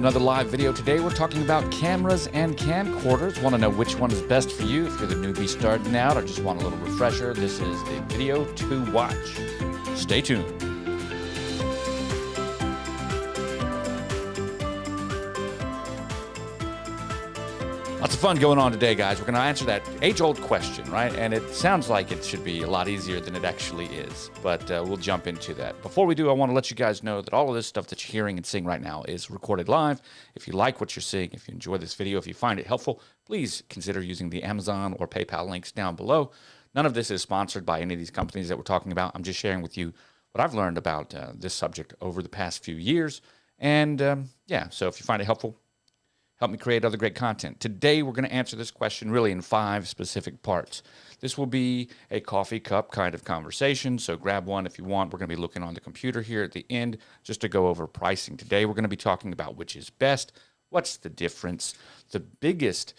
Another live video today. We're talking about cameras and camcorders. Want to know which one is best for you if you're the newbie starting out or just want a little refresher. This is the video to watch. Stay tuned. Lots of fun going on today, guys. We're going to answer that age-old question, right? And it sounds like it should be a lot easier than it actually is, but we'll jump into that. Before we do, I want to let you guys know that all of this stuff that you're hearing and seeing right now is recorded live. If you like what you're seeing, if you enjoy this video, if you find it helpful, please consider using the Amazon or PayPal links down below. None of this is sponsored by any of these companies that we're talking about. I'm just sharing with you what I've learned about this subject over the past few years. And yeah, so if you find it helpful, help me create other great content. Today, we're going to answer this question really in 5 specific parts. This will be a coffee cup kind of conversation, so grab one if you want. We're going to be looking on the computer here at the end just to go over pricing. Today, we're going to be talking about which is best, what's the difference, the biggest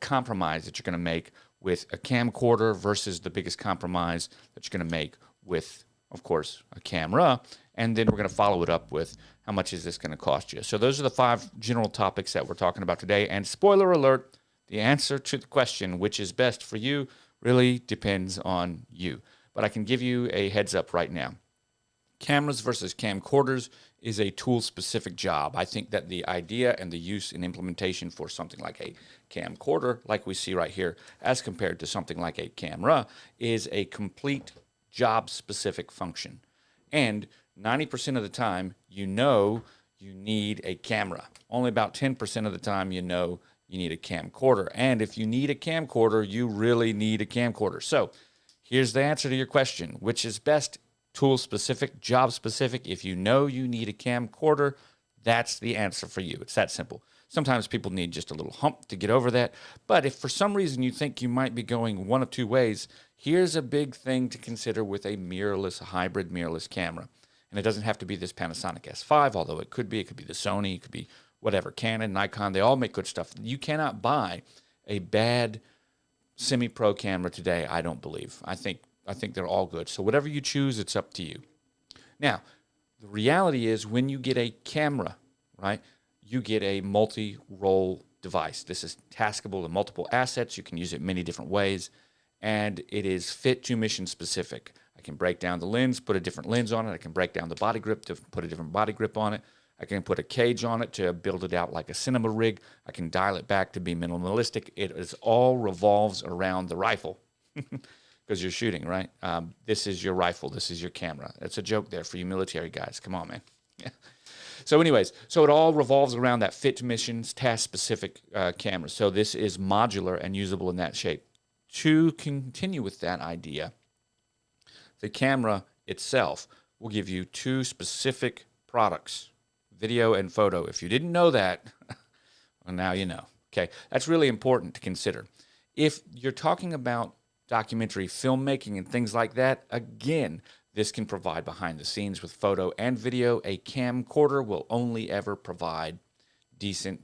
compromise that you're going to make with a camcorder versus the biggest compromise that you're going to make with, of course, a camera. And then we're going to follow it up with how much is this going to cost you. So those are the 5 general topics that we're talking about today. And spoiler alert, the answer to the question, which is best for you, really depends on you. But I can give you a heads up right now. Cameras versus camcorders is a tool-specific job. I think that the idea and the use and implementation for something like a camcorder, like we see right here, as compared to something like a camera, is a complete job-specific function. And 90% of the time, you know you need a camera. Only about 10% of the time, you know you need a camcorder. And if you need a camcorder, you really need a camcorder. So here's the answer to your question. Which is best? Tool-specific, job-specific. If you know you need a camcorder, that's the answer for you. It's that simple. Sometimes people need just a little hump to get over that. But if for some reason you think you might be going one of 2 ways, here's a big thing to consider with a mirrorless, a hybrid mirrorless camera. And it doesn't have to be this Panasonic S5, although it could be. It could be the Sony. It could be whatever, Canon, Nikon. They all make good stuff. You cannot buy a bad semi-pro camera today, I don't believe. I think they're all good. So whatever you choose, it's up to you. Now, the reality is when you get a camera, right, you get a multi-role device. This is taskable in multiple assets. You can use it many different ways, and it is fit to mission specific. I can break down the lens, put a different lens on it. I can break down the body grip to put a different body grip on it. I can put a cage on it to build it out like a cinema rig. I can dial it back to be minimalistic. It is all revolves around the rifle because you're shooting, right? This is your rifle. This is your camera. That's a joke there for you military guys. Come on, man. Yeah. So anyways, so it all revolves around that fit to missions, task-specific camera. So this is modular and usable in that shape. To continue with that idea, the camera itself will give you 2 specific products, video and photo. If you didn't know that, well, now you know. Okay, that's really important to consider. If you're talking about documentary filmmaking and things like that, again, this can provide behind the scenes with photo and video. A camcorder will only ever provide decent,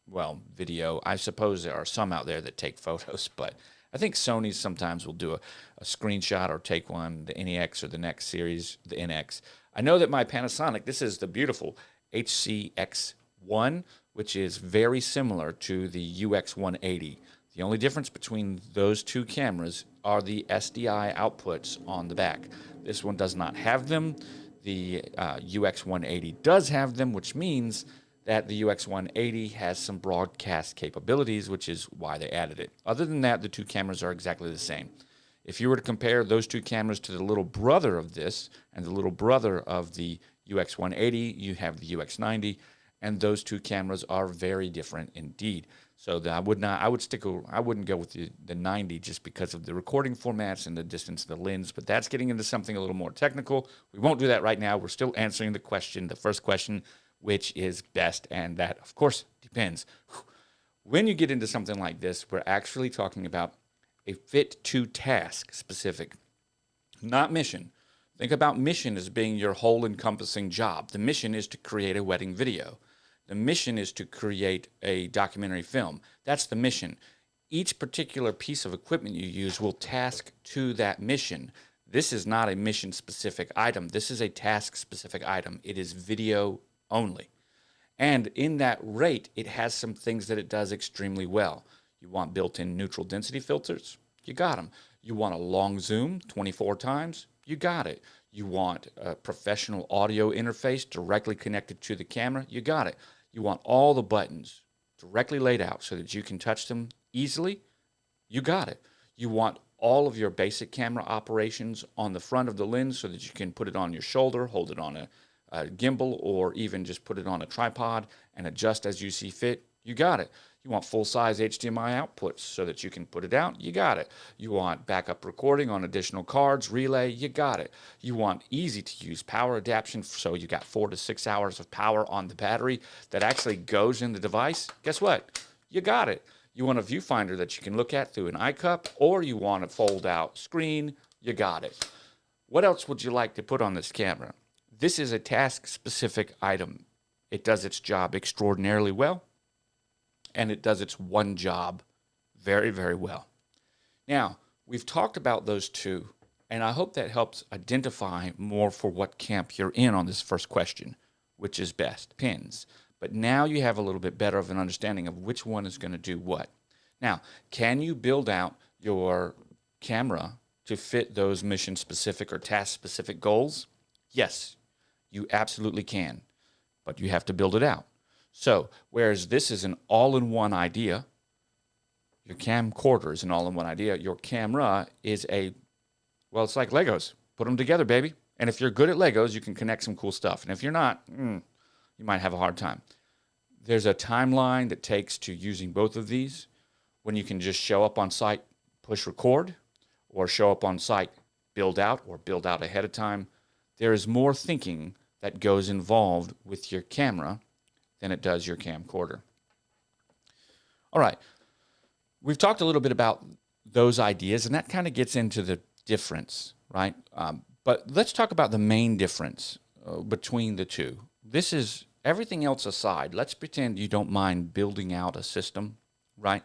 well, video. I suppose there are some out there that take photos, but I think Sony sometimes will do a screenshot or take one, the NEX or the next series, the NX. I know that my Panasonic, this is the beautiful HCX1, which is very similar to the UX180. The only difference between those 2 cameras are the SDI outputs on the back. This one does not have them. The UX180 does have them, which means that the UX180 has some broadcast capabilities, which is why they added it. Other than that, the 2 cameras are exactly the same. If you were to compare those 2 cameras to the little brother of this and the little brother of the UX180, you have the UX90, and those 2 cameras are very different indeed. So I wouldn't go with the 90 just because of the recording formats and the distance of the lens, but that's getting into something a little more technical. We won't do that right now. We're still answering the question, the first question, which is best, and that, of course, depends. When you get into something like this, we're actually talking about a fit to task specific, not mission. Think about mission as being your whole encompassing job. The mission is to create a wedding video. The mission is to create a documentary film. That's the mission. Each particular piece of equipment you use will task to that mission. This is not a mission-specific item. This is a task-specific item. It is video only. And in that rate, it has some things that it does extremely well. You want built-in neutral density filters? You got them. You want a long zoom, 24 times? You got it. You want a professional audio interface directly connected to the camera? You got it. You want all the buttons directly laid out so that you can touch them easily? You got it. You want all of your basic camera operations on the front of the lens so that you can put it on your shoulder, hold it on a gimbal, or even just put it on a tripod and adjust as you see fit? You got it. You want full-size HDMI outputs so that you can put it out? You got it. You want backup recording on additional cards, relay? You got it. You want easy-to-use power adaptation so you got 4 to 6 hours of power on the battery that actually goes in the device? Guess what? You got it. You want a viewfinder that you can look at through an iCup, or you want a fold-out screen? You got it. What else would you like to put on this camera? This is a task-specific item. It does its job extraordinarily well, and it does its one job very, very well. Now, we've talked about those two, and I hope that helps identify more for what camp you're in on this first question, which is best, pins. But now you have a little bit better of an understanding of which one is going to do what. Now, can you build out your camera to fit those mission-specific or task-specific goals? Yes, you absolutely can, but you have to build it out. So, whereas this is an all-in-one idea, your camcorder is an all-in-one idea, your camera is well, it's like Legos. Put them together, baby. And if you're good at Legos, you can connect some cool stuff. And if you're not, you might have a hard time. There's a timeline that takes to using both of these when you can just show up on site, push record, or show up on site, build out, or build out ahead of time. There is more thinking that goes involved with your camera than it does your camcorder. All right, we've talked a little bit about those ideas, and that kind of gets into the difference, right? But let's talk about the main difference between the two. This is everything else aside. Let's pretend you don't mind building out a system, right?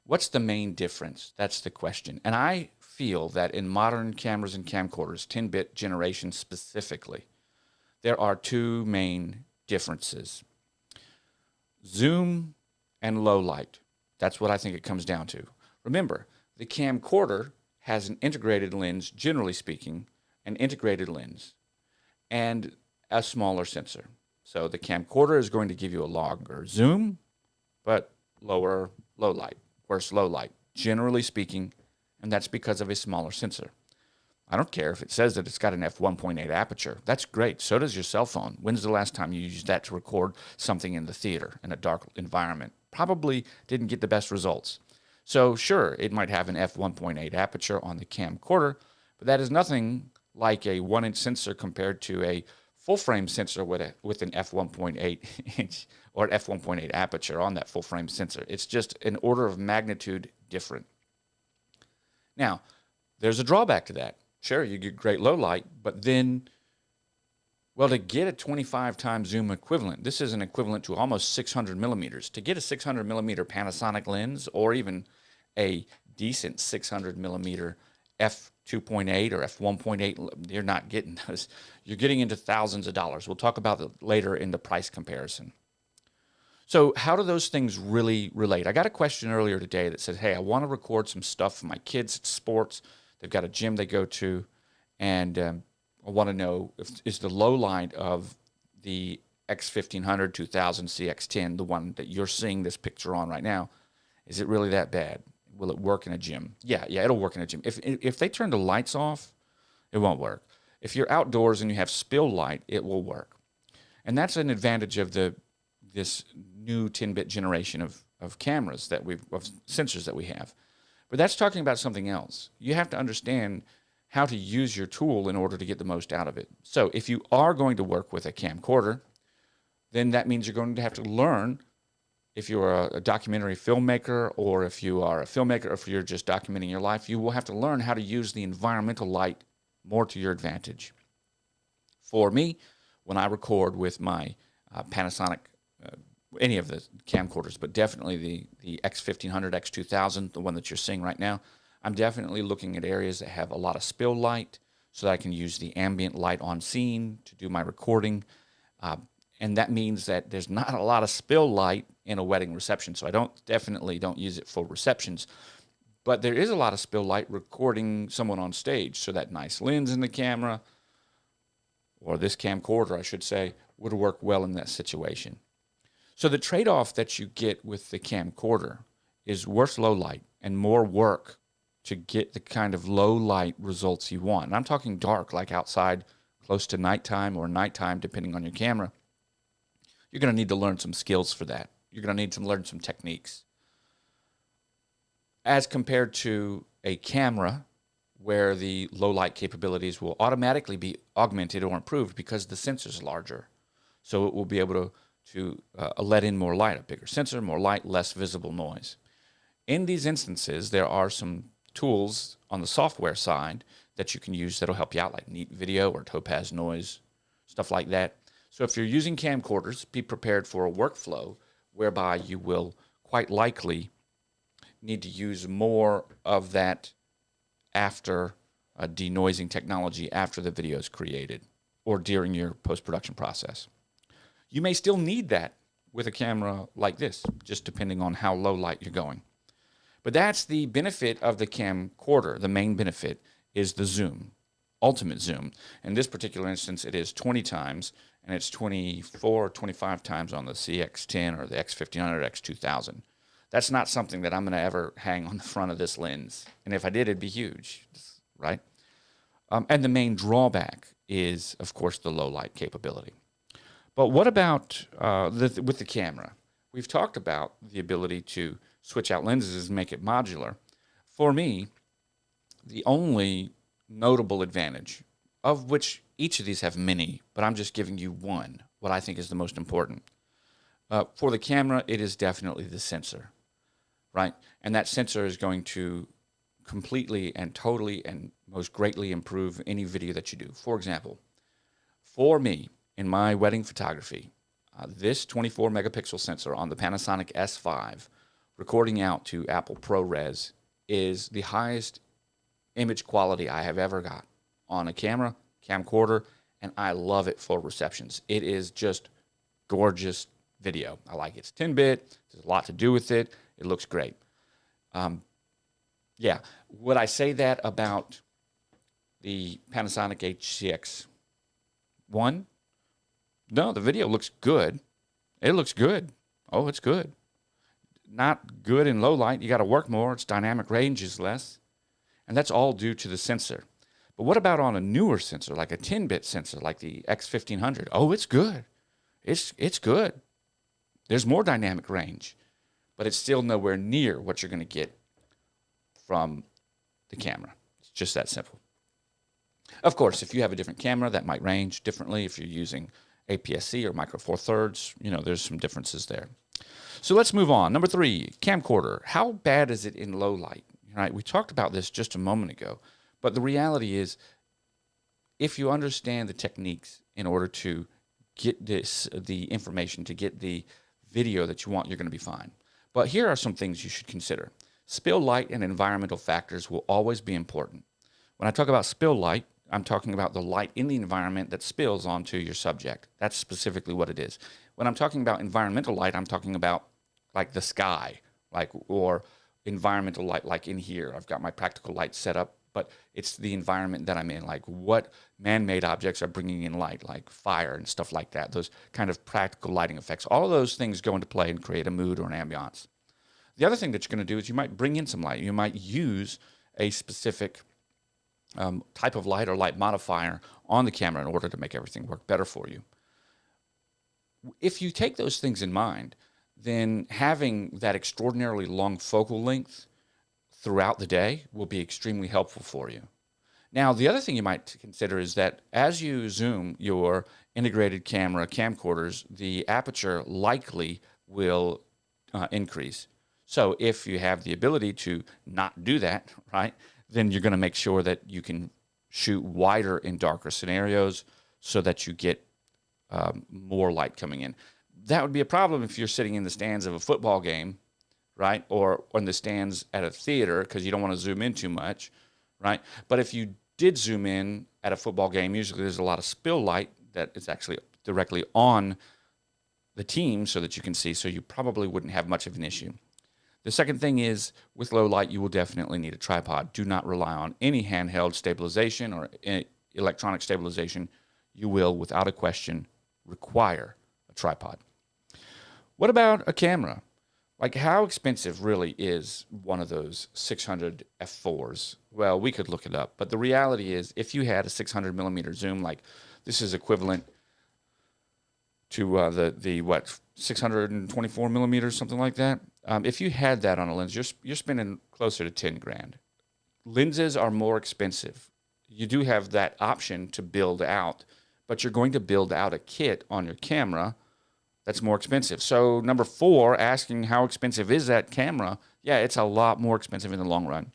What's the main difference? That's the question. And I feel that in modern cameras and camcorders, 10-bit generation specifically, there are two main differences. Zoom and low light. That's what I think it comes down to. Remember, the camcorder has an integrated lens, generally speaking, an integrated lens, and a smaller sensor. So the camcorder is going to give you a longer zoom, but lower low light, worse low light, generally speaking, and that's because of a smaller sensor. I don't care if it says that it's got an f1.8 aperture. That's great. So does your cell phone. When's the last time you used that to record something in the theater in a dark environment? Probably didn't get the best results. So sure, it might have an f1.8 aperture on the camcorder, but that is nothing like a 1-inch sensor compared to a full-frame sensor with an f1.8 inch or an f1.8 aperture on that full-frame sensor. It's just an order of magnitude different. Now, there's a drawback to that. Sure, you get great low light, but then, well, to get a 25 times zoom equivalent, this is an equivalent to almost 600 millimeters. To get a 600 millimeter Panasonic lens, or even a decent 600 millimeter f2.8 or f1.8, you're not getting those. You're getting into thousands of dollars. We'll talk about that later in the price comparison. So how do those things really relate? I got a question earlier today that said, hey, I want to record some stuff for my kids at sports. They've got a gym they go to, and I want to know, is the low light of the X1500 2000 CX10, the one that you're seeing this picture on right now, is it really that bad? Will it work in a gym? Yeah, it'll work in a gym. If they turn the lights off, it won't work. If you're outdoors and you have spill light, it will work. And that's an advantage of this new 10-bit generation of cameras of sensors that we have. But that's talking about something else. You have to understand how to use your tool in order to get the most out of it. So if you are going to work with a camcorder, then that means you're going to have to learn, if you're a documentary filmmaker, or if you are a filmmaker, or if you're just documenting your life, you will have to learn how to use the environmental light more to your advantage. For me, when I record with my Panasonic, any of the camcorders, but definitely the X1500, X2000, the one that you're seeing right now, I'm definitely looking at areas that have a lot of spill light so that I can use the ambient light on scene to do my recording. And that means that there's not a lot of spill light in a wedding reception. So I definitely don't use it for receptions. But there is a lot of spill light recording someone on stage. So that nice lens in the camera, or this camcorder, I should say, would work well in that situation. So the trade-off that you get with the camcorder is worse low light and more work to get the kind of low light results you want. And I'm talking dark, like outside, close to nighttime or nighttime, depending on your camera. You're going to need to learn some skills for that. You're going to need to learn some techniques. As compared to a camera where the low light capabilities will automatically be augmented or improved because the sensor is larger. So it will be able to let in more light, a bigger sensor, more light, less visible noise. In these instances, there are some tools on the software side that you can use that'll help you out, like Neat Video or Topaz Noise, stuff like that. So if you're using camcorders, be prepared for a workflow whereby you will quite likely need to use more of that after denoising technology after the video is created or during your post-production process. You may still need that with a camera like this, just depending on how low light you're going. But that's the benefit of the camcorder. The main benefit is the zoom, ultimate zoom. In this particular instance, it is 20 times, and it's 24 or 25 times on the CX10 or the X1500, X2000. That's not something that I'm going to ever hang on the front of this lens. And if I did, it'd be huge, right? And the main drawback is, of course, the low light capability. But what about with the camera? We've talked about the ability to switch out lenses and make it modular. For me, the only notable advantage, of which each of these have many, but I'm just giving you one, what I think is the most important. For the camera, it is definitely the sensor, right? And that sensor is going to completely and totally and most greatly improve any video that you do. For example, for me, in my wedding photography, this 24 megapixel sensor on the Panasonic S5 recording out to Apple ProRes is the highest image quality I have ever got on a camera, camcorder, and I love it for receptions. It is just gorgeous video. I like it. It's 10-bit. There's a lot to do with it. It looks great. Yeah. Would I say that about the Panasonic HCX1? No, the video looks good. It looks good. Oh, it's good. Not good in low light. You got to work more. Its dynamic range is less. And that's all due to the sensor. But what about on a newer sensor, like a 10-bit sensor, like the X1500? Oh, it's good. It's good. There's more dynamic range, but it's still nowhere near what you're going to get from the camera. It's just that simple. Of course, if you have a different camera, that might range differently. If you're using APS-C or Micro Four Thirds, there's some differences there. So let's move on. Number 3, camcorder. How bad is it in low light? Right? We talked about this just a moment ago, but the reality is, if you understand the techniques in order to get the information, to get the video that you want, you're going to be fine. But here are some things you should consider. Spill light and environmental factors will always be important. When I talk about spill light, I'm talking about the light in the environment that spills onto your subject. That's specifically what it is. When I'm talking about environmental light, I'm talking about like the sky, or environmental light, like in here. I've got my practical light set up, but it's the environment that I'm in, like what man-made objects are bringing in light, like fire and stuff like that, those kind of practical lighting effects. All of those things go into play and create a mood or an ambiance. The other thing that you're going to do is you might bring in some light. You might use a specific type of light or light modifier on the camera in order to make everything work better for you. If you take those things in mind, then having that extraordinarily long focal length throughout the day will be extremely helpful for you. Now, the other thing you might consider is that as you zoom your integrated camera camcorders, the aperture likely will increase. So if you have the ability to not do that, right, then you're going to make sure that you can shoot wider in darker scenarios so that you get more light coming in. That would be a problem if you're sitting in the stands of a football game, right, or in the stands at a theater because you don't want to zoom in too much, right? But if you did zoom in at a football game, usually there's a lot of spill light that is actually directly on the team so that you can see, so you probably wouldn't have much of an issue. The second thing is, with low light, you will definitely need a tripod. Do not rely on any handheld stabilization or electronic stabilization. You will, without a question, require a tripod. What about a camera? Like, how expensive really is one of those 600 f4s? Well, we could look it up, but the reality is, if you had a 600 millimeter zoom, like this is equivalent to the what, 624 millimeters, something like that. If you had that on a lens, you're spending closer to 10 grand. Lenses are more expensive. You do have that option to build out, but you're going to build out a kit on your camera that's more expensive. So number 4, asking how expensive is that camera? Yeah, it's a lot more expensive in the long run.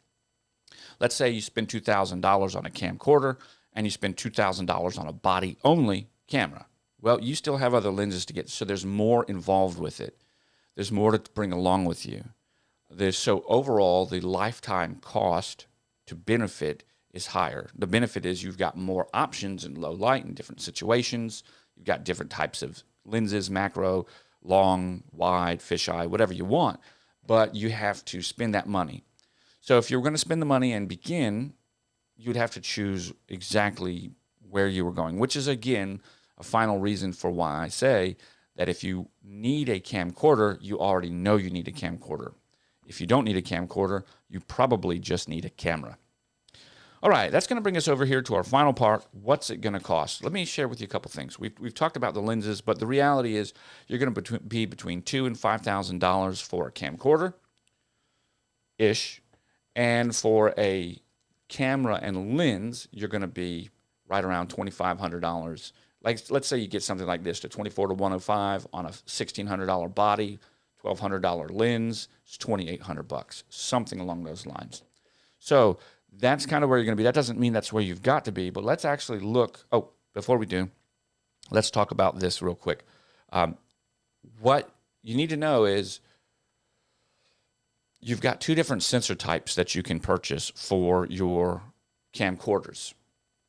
Let's say you spend $2,000 on a camcorder and you spend $2,000 on a body-only camera. Well, you still have other lenses to get, so there's more involved with it. There's more to bring along with you. So overall, the lifetime cost to benefit is higher. The benefit is you've got more options in low light in different situations. You've got different types of lenses, macro, long, wide, fisheye, whatever you want. But you have to spend that money. So if you're going to spend the money and begin, you'd have to choose exactly where you were going, which is, again, a final reason for why I say that if you need a camcorder, you already know you need a camcorder. If you don't need a camcorder, you probably just need a camera. All right, that's going to bring us over here to our final part. What's it going to cost? Let me share with you a couple things. We've talked about the lenses, but the reality is you're going to be between $2,000 and $5,000 for a camcorder-ish, and for a camera and lens, you're going to be right around $2,500. Like, let's say you get something like this, the 24 to 105 on a $1,600 body, $1,200 lens, it's $2,800, something along those lines. So that's kind of where you're going to be. That doesn't mean that's where you've got to be, but let's actually look. Oh, before we do, let's talk about this real quick. What you need to know is you've got 2 different sensor types that you can purchase for your camcorders.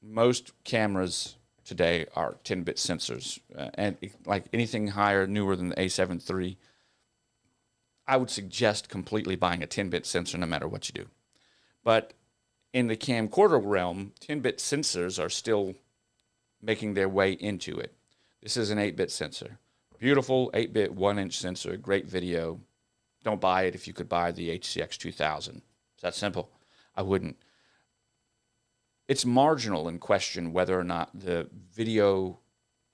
Most cameras today are 10-bit sensors, and like anything higher, newer than the A7 III, I would suggest completely buying a 10-bit sensor no matter what you do. But in the camcorder realm, 10-bit sensors are still making their way into it. This is an 8-bit sensor. Beautiful 8-bit 1-inch sensor, great video. Don't buy it if you could buy the HCX 2000. It's that simple. I wouldn't. It's marginal in question whether or not the video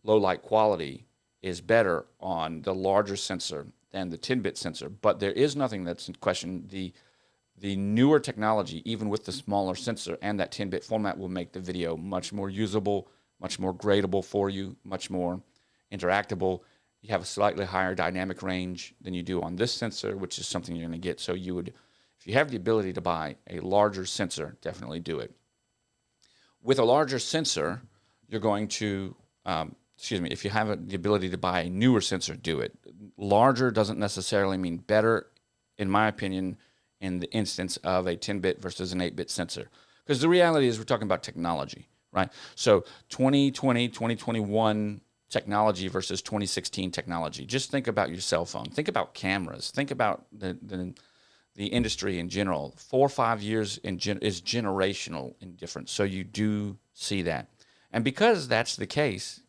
low light quality is better on the larger sensor than the 10-bit sensor, but there is nothing that's in question. The newer technology, even with the smaller sensor and that 10-bit format, will make the video much more usable, much more gradable for you, much more interactable. You have a slightly higher dynamic range than you do on this sensor, which is something you're going to get. So you would, if you have the ability to buy a larger sensor, definitely do it. With a larger sensor, you're going to, if you have the ability to buy a newer sensor, do it. Larger doesn't necessarily mean better, in my opinion, in the instance of a 10-bit versus an 8-bit sensor. Because the reality is we're talking about technology, right? So 2020, 2021 technology versus 2016 technology. Just think about your cell phone. Think about cameras. Think about the industry in general. 4 or 5 years is generational in difference. So you do see that. And because that's the case,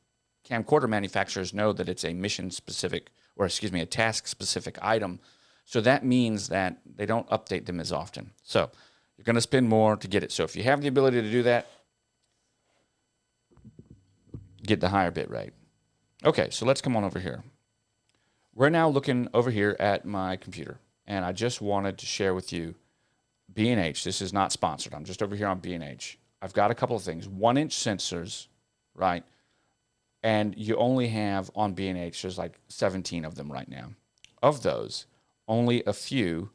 camcorder manufacturers know that it's a mission-specific, or a task-specific item. So that means that they don't update them as often. So you're going to spend more to get it. So if you have the ability to do that, get the higher bit rate. Okay, so let's come on over here. We're now looking over here at my computer, and I just wanted to share with you B&H. This is not sponsored. I'm just over here on B&H. I've got a couple of things. 1-inch sensors, right? And you only have on B&H, there's like 17 of them right now. Of those, only a few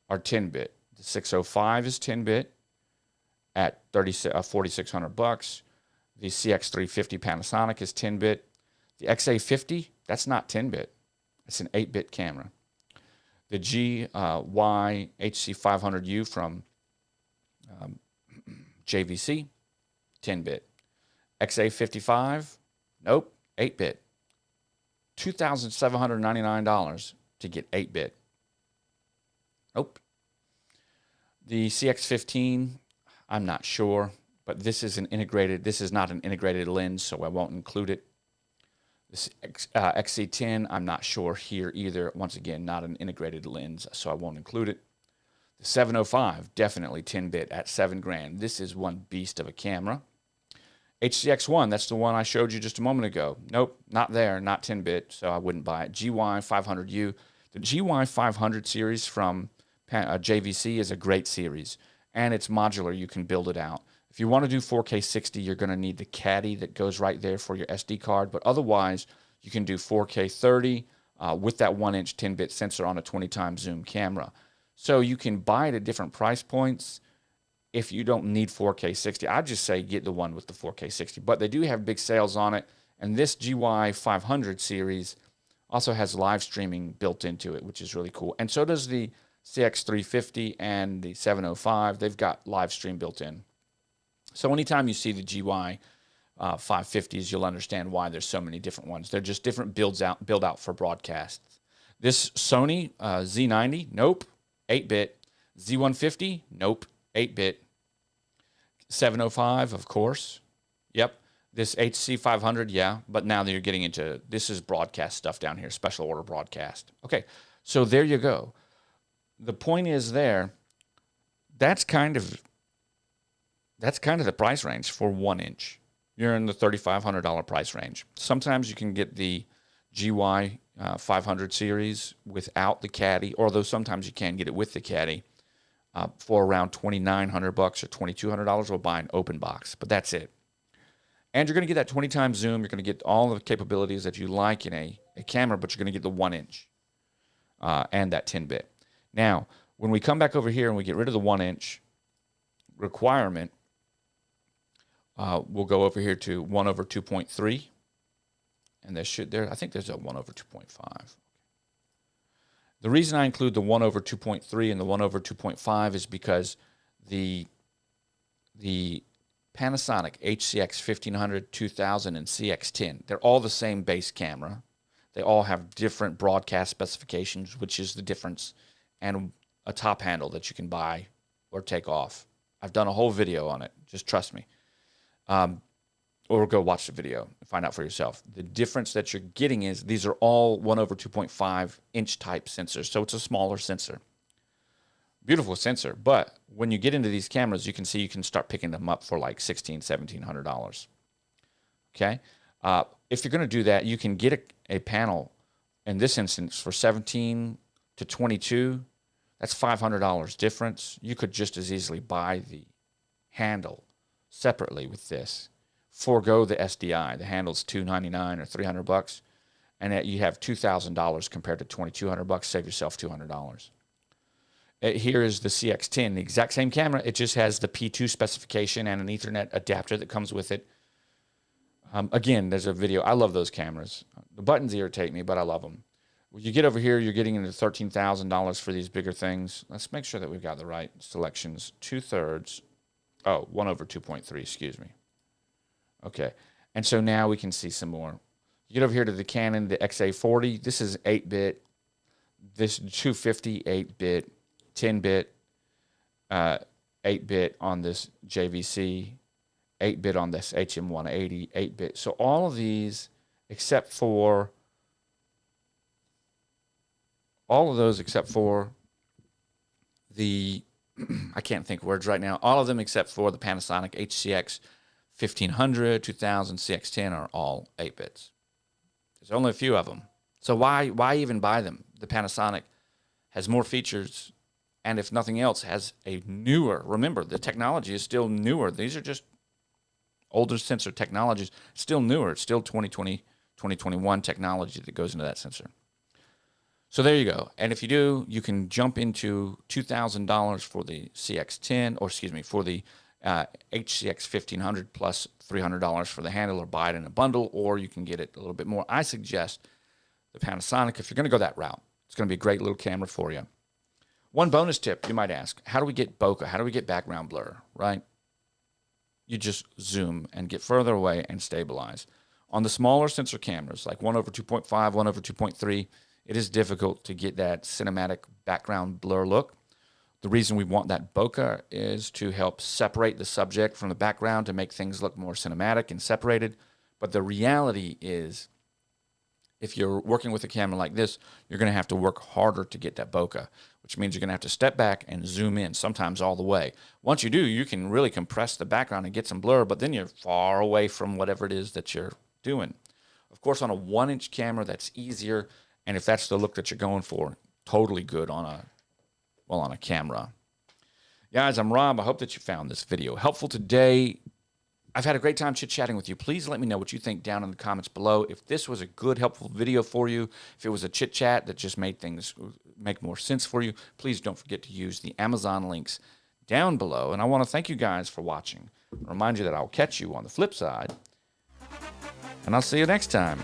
are 10-bit. The 605 is 10-bit at $4,600. The CX350 Panasonic is 10-bit. The XA50, that's not 10-bit. It's an 8-bit camera. The GY HC500U from JVC, 10-bit. XA55, nope, 8-bit. $2,799 to get 8-bit. Nope. The CX15, I'm not sure, but this is not an integrated lens, so I won't include it. This XC10, I'm not sure here either. Once again, not an integrated lens, so I won't include it. The 705, definitely 10-bit at $7,000. This is one beast of a camera. HCX1, that's the one I showed you just a moment ago. Nope, not there, not 10-bit, so I wouldn't buy it. GY500U. The GY500 series from JVC is a great series, and it's modular. You can build it out. If you want to do 4K 60, you're going to need the caddy that goes right there for your SD card, but otherwise, you can do 4K 30 with that 1-inch 10-bit sensor on a 20x zoom camera. So you can buy it at different price points. If you don't need 4K 60, I'd just say get the one with the 4K 60, but they do have big sales on it, and this GY500 series also has live streaming built into it, which is really cool, and so does the CX350 and the 705. They've got live stream built in. So anytime you see the GY 550s, you'll understand why there's so many different ones. They're just different build out for broadcasts. This Sony Z90, nope, 8-bit. Z150, nope, 8-bit. 705, of course. Yep. This HC500, yeah, but now that you're getting into, this is broadcast stuff down here, special order broadcast. Okay, so there you go. The point is there, that's kind of the price range for 1-inch. You're in the $3,500 price range. Sometimes you can get the GY 500 series without the caddy, although sometimes you can get it with the caddy for around $2,900 or $2,200. We'll buy an open box, but that's it. And you're going to get that 20x zoom. You're going to get all the capabilities that you like in a camera, but you're going to get the 1-inch and that 10-bit. Now, when we come back over here and we get rid of the 1-inch requirement, we'll go over here to 1/2.3, and I think there's a 1/2.5. The reason I include the 1/2.3 and the 1/2.5 is because the Panasonic HCX 1500, 2000, and CX10, they're all the same base camera. They all have different broadcast specifications, which is the difference, and a top handle that you can buy or take off. I've done a whole video on it. Just trust me. Or go watch the video and find out for yourself. The difference that you're getting is these are all 1/2.5 inch type sensors, so it's a smaller sensor. Beautiful sensor, but when you get into these cameras, you can see you can start picking them up for like $1,600, $1,700. Okay? If you're going to do that, you can get a panel, in this instance, for 17 to 22. That's $500 difference. You could just as easily buy the handle separately with this. Forego the SDI. The handle's $299 or $300, and you have $2,000 compared to $2,200. Save yourself $200. Here is the CX10, the exact same camera. It just has the P2 specification and an Ethernet adapter that comes with it. Again, there's a video. I love those cameras. The buttons irritate me, but I love them. When you get over here, you're getting into $13,000 for these bigger things. Let's make sure that we've got the right selections. 2/3. Oh, 1/2.3, excuse me. Okay, and so now we can see some more. You get over here to the Canon, the XA40. This is 8-bit. This 250, 8-bit, 10-bit, 8-bit on this JVC, 8-bit on this HM180, 8-bit. So all of these, except for the, I can't think words right now, all of them except for the Panasonic HCX 1500, 2000, CX10 are all 8-bits. There's only a few of them. So why even buy them? The Panasonic has more features, and if nothing else, has a newer, remember, the technology is still newer. These are just older sensor technologies, still newer. It's still 2020, 2021 technology that goes into that sensor. So there you go. And if you do, you can jump into $2,000 for the CX10, or excuse me, for the HCX 1500 plus $300 for the handle, or buy it in a bundle, or you can get it a little bit more. I suggest the Panasonic if you're going to go that route. It's going to be a great little camera for you. One bonus tip, you might ask, how do we get bokeh? How do we get background blur, right? You just zoom and get further away and stabilize. On the smaller sensor cameras, like 1/2.5, 1/2.3, it is difficult to get that cinematic background blur look. The reason we want that bokeh is to help separate the subject from the background to make things look more cinematic and separated. But the reality is, if you're working with a camera like this, you're going to have to work harder to get that bokeh, which means you're going to have to step back and zoom in, sometimes all the way. Once you do, you can really compress the background and get some blur, but then you're far away from whatever it is that you're doing. Of course, on a 1-inch camera, that's easier, and if that's the look that you're going for, totally good on a camera. Guys, I'm Rob. I hope that you found this video helpful today. I've had a great time chit-chatting with you. Please let me know what you think down in the comments below. If this was a good, helpful video for you, if it was a chit-chat that just made things make more sense for you, please don't forget to use the Amazon links down below. And I want to thank you guys for watching. Remind you that I'll catch you on the flip side, and I'll see you next time.